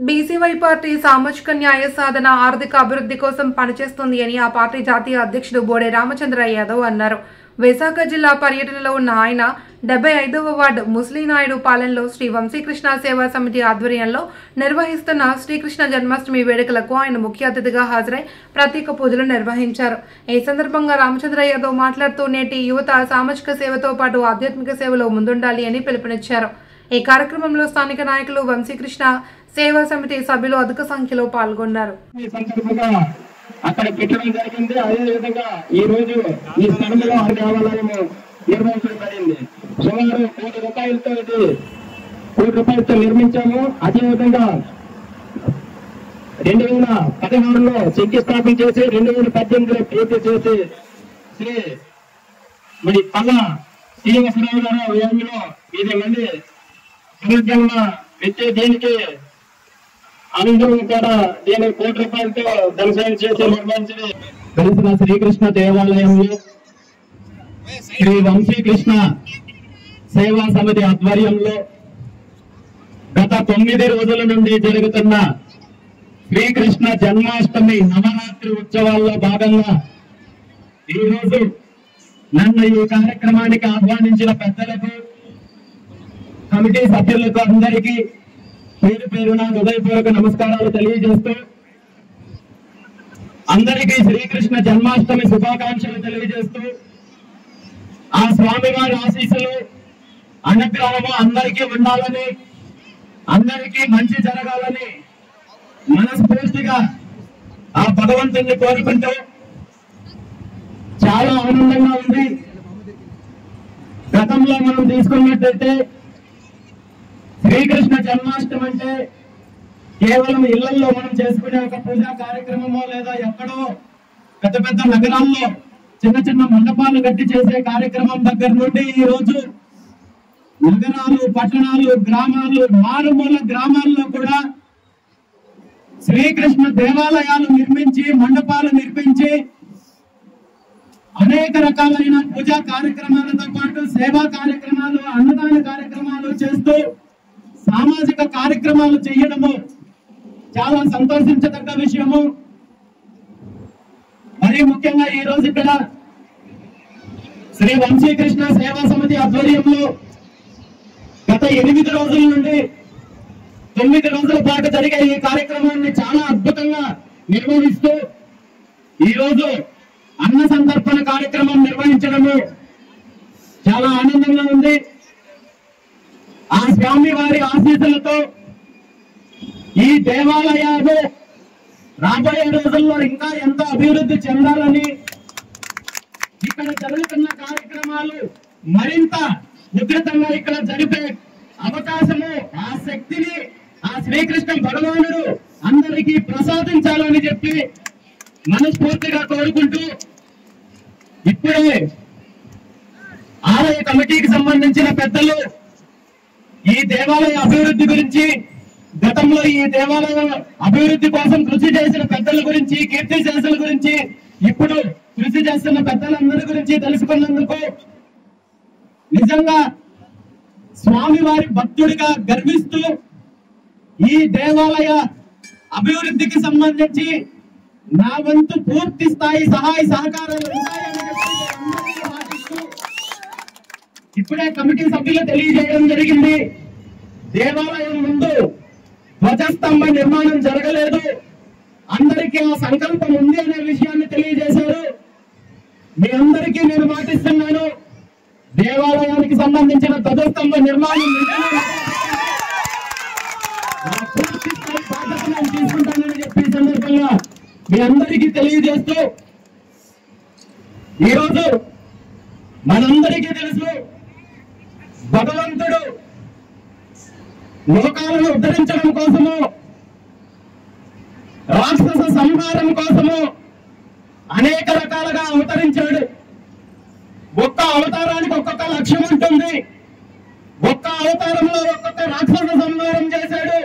BCY party సామాజిక న్యాయ సాధన ఆర్థిక అభివృద్ధి కోసం పనిచేస్తుంది అని ఆ పార్టీ జాతీయ అధ్యక్షుడు బోడే రామచంద్ర యాదవ్ అన్నారు. విశాఖ జిల్లా పర్యటనలో ఉన్న ఆయన 75వ వార్డు ముస్లినాయుడు పాలెంలో శ్రీ వంశీకృష్ణ సేవా సమితి ఆధ్వర్యంలో నిర్వహిస్తున్న శ్రీకృష్ణ జన్మాష్టమి వేడుకలకు ఆయన ముఖ్య అతిథిగా హాజరై ప్రత్యేక పూజలు నిర్వహించారు. ఈ సందర్భంగా రామచంద్ర యాదవ్ మాట్లాడుతూ నేటి యువత సామాజిక సేవతో పాటు ఆధ్యాత్మిక సేవలో ముందుండాలి అని పిలుపునిచ్చారు. ఈ కార్యక్రమంలో స్థానిక నాయకులు వంశీకృష్ణ సేవా సమితి సభ్యులు అధిక సంఖ్యలో పాల్గొన్నారు. అక్కడ పెట్టడం జరిగింది. అదేవిధంగా ఈ రోజు ఈ స్థలంలో దేవాలయం నిర్వహించబడింది. సుమారు కోటి రూపాయలతో నిర్మించాము. అదేవిధంగా 2016లో శంకుస్థాపన చేసి 2018లో పూర్తి చేసి శ్రీ మరి పల్లా శ్రీనివాసరావు గారు వ్యయంలో 5 మంది సమగ్రంగా పెట్టే దీనికి అందరూ కూడా దీని కోటి రూపాయలతో ధనసాయం చేసి నిర్వహించిన కలిసిన శ్రీకృష్ణ దేవాలయంలో శ్రీ వంశీకృష్ణ సేవా సమితి ఆధ్వర్యంలో గత 9 రోజుల నుండి జరుగుతున్న శ్రీకృష్ణ జన్మాష్టమి నవరాత్రి ఉత్సవాల్లో భాగంగా ఈరోజు నన్ను ఈ కార్యక్రమానికి ఆహ్వానించిన పెద్దలకు, కమిటీ సభ్యులకు అందరికీ పేరు పేరున హృదయపూర్వక నమస్కారాలు తెలియజేస్తూ అందరికీ శ్రీకృష్ణ జన్మాష్టమి శుభాకాంక్షలు తెలియజేస్తూ ఆ స్వామివారి ఆశీస్సులు అనుగ్రహము అందరికీ ఉండాలని, అందరికీ మంచి జరగాలని మనస్ఫూర్తిగా ఆ భగవంతుని కోరుకుంటూ చాలా ఆనందంగా ఉంది. గతంలో మనం తీసుకున్నట్టయితే శ్రీకృష్ణ జన్మాష్టమి అంటే కేవలం ఇళ్లలో మనం చేసుకునే ఒక పూజా కార్యక్రమమో లేదా ఎక్కడో పెద్ద పెద్ద నగరాల్లో చిన్న చిన్న మండపాలు కట్టి చేసే కార్యక్రమం దగ్గర నుండి ఈ రోజు నగరాలు, పట్టణాలు, గ్రామాలు, మారుమూల గ్రామాల్లో కూడా శ్రీకృష్ణ దేవాలయాలు నిర్మించి, మండపాలు నిర్మించి అనేక రకాలైన పూజా కార్యక్రమాలతో పాటు సేవా కార్యక్రమాలు, అన్నదాన కార్యక్రమాలు చేస్తూ సామాజిక కార్యక్రమాలు చేయడము చాలా సంతోషించదగ్గ విషయము. మరి ముఖ్యంగా ఈ రోజు ఇక్కడ శ్రీ వంశీకృష్ణ సేవా సమితి ఆధ్వర్యంలో గత 8 రోజుల నుండి 9 రోజుల పాటు జరిగే ఈ కార్యక్రమాన్ని చాలా అద్భుతంగా నిర్వహిస్తూ ఈ రోజు అన్న సంతర్పణ కార్యక్రమం నిర్వహించడము చాలా ఆనందంగా ఉంది. ఆ స్వామి వారి ఆశీస్సులతో ఈ దేవాలయాలు రాబోయే రోజుల్లో ఇంకా ఎంతో అభివృద్ధి చెందాలని, ఇక్కడ జరుగుతున్న కార్యక్రమాలు మరింత ఉధృతంగా ఇక్కడ జరిపే అవకాశము, ఆ శక్తిని ఆ శ్రీకృష్ణ భగవానుడు అందరికీ ప్రసాదించాలని చెప్పి మనస్ఫూర్తిగా కోరుకుంటూ ఇప్పుడే ఆలయ కమిటీకి సంబంధించిన పెద్దలు ఈ దేవాలయ అభివృద్ధి గురించి, గతంలో ఈ దేవాలయం అభివృద్ధి కోసం కృషి చేసిన పెద్దల గురించి, కీర్తి శేషుల గురించి, ఇప్పుడు కృషి చేస్తున్న పెద్దలందరి గురించి తెలుసుకున్నందుకు నిజంగా స్వామివారి భక్తుడిగా గర్విస్తూ ఈ దేవాలయ అభివృద్ధికి సంబంధించి నా వంతు పూర్తి స్థాయి సహాయ సహకారాలు ఉంటాయని చెప్పి ఇప్పుడే కమిటీ సభ్యులు తెలియజేయడం జరిగింది. దేవాలయం ముందు ధ్వజస్తంభ నిర్మాణం జరగలేదు, అందరికీ ఆ సంకల్పం ఉంది అనే విషయాన్ని తెలియజేశారు. మీ అందరికీ నేను మాటిస్తున్నాను, దేవాలయానికి సంబంధించిన ధ్వజస్తంభ నిర్మాణం బాధ్యతను తీసుకుంటానని చెప్పి సందర్భంగా మీ అందరికీ తెలియజేస్తూ ఈరోజు మనందరికీ తెలుసు, భగవంతుడు లోకాలను ఉద్ధరించడం కోసము, రాక్షస సంహారం కోసము అనేక రకాలుగా అవతరించాడు. ఒక్క అవతారానికి ఒక్కొక్క లక్ష్యం ఉంటుంది. ఒక్క అవతారంలో ఒక్కొక్క రాక్షస సంహారం చేశాడు.